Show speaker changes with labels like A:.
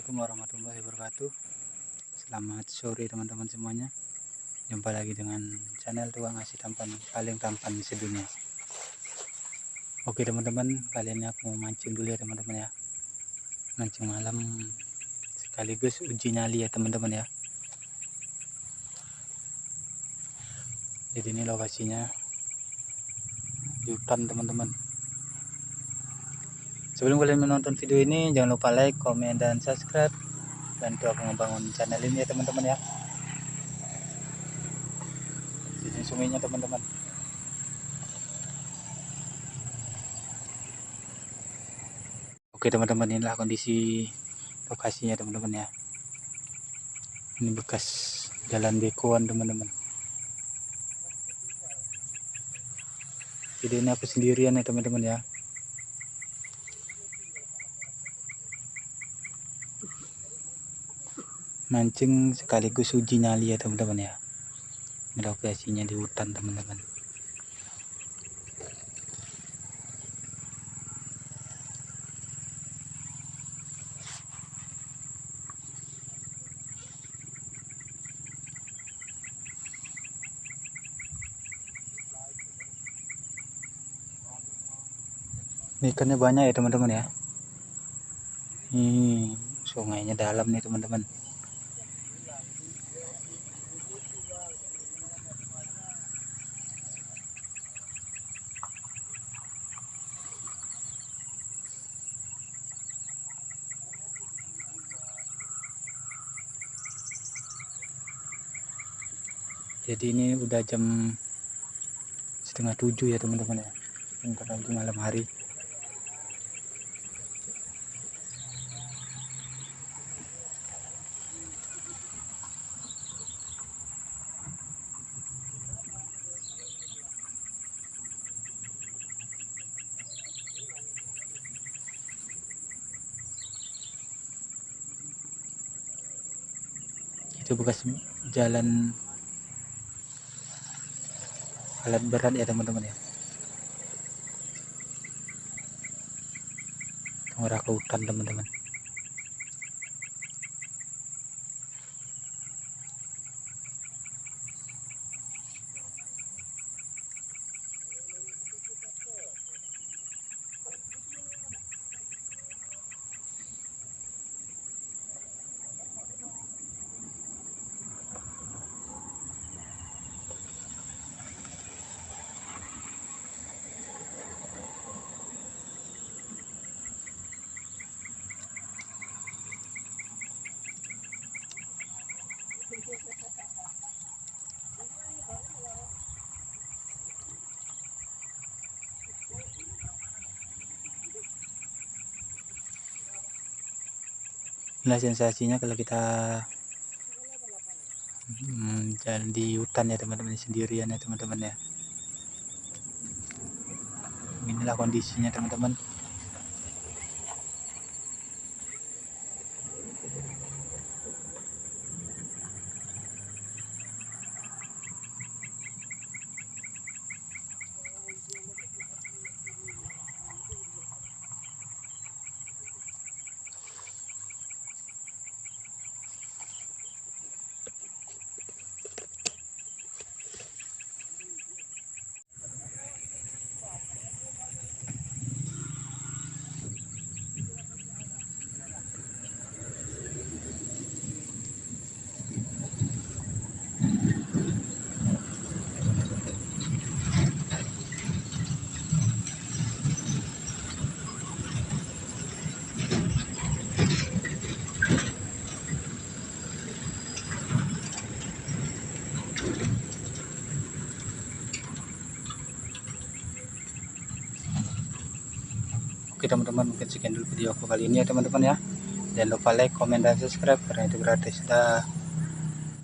A: Assalamualaikum warahmatullahi wabarakatuh. Selamat sore teman-teman semuanya. Jumpa lagi dengan channel Tukang Ngasih Tampan paling tampan sedunia. Oke teman-teman, kali ini aku mau mancing dulu ya teman-teman ya. Mancing malam sekaligus uji nyali ya teman-teman ya. Jadi ini lokasinya di hutan teman-teman. Sebelum kalian menonton video ini, jangan lupa like, komen, dan subscribe. Bantu aku membangun channel ini ya teman-teman ya. Ini sungainya teman-teman. Oke teman-teman, inilah kondisi lokasinya teman-teman ya. Ini bekas jalan bekoan teman-teman. Jadi ini aku sendirian ya teman-teman ya. Mancing sekaligus uji nyali ya teman-teman ya. Ini lokasinya di hutan teman-teman. Ini ikannya banyak ya teman-teman ya. Ini sungainya dalam nih teman-teman. Jadi ini udah jam 6:30 ya teman-teman ya. Bentar lagi malam hari. Itu bekas jalan alat berat ya teman-teman ya. Mengarah ke hutan teman-teman. Inilah sensasinya kalau kita jalan di hutan ya teman-teman, sendirian ya teman-teman ya. Inilah kondisinya teman-teman. Oke teman-teman, mungkin sekian dulu video aku kali ini ya teman-teman ya. Jangan lupa like, komen, dan subscribe karena itu gratis. Dah.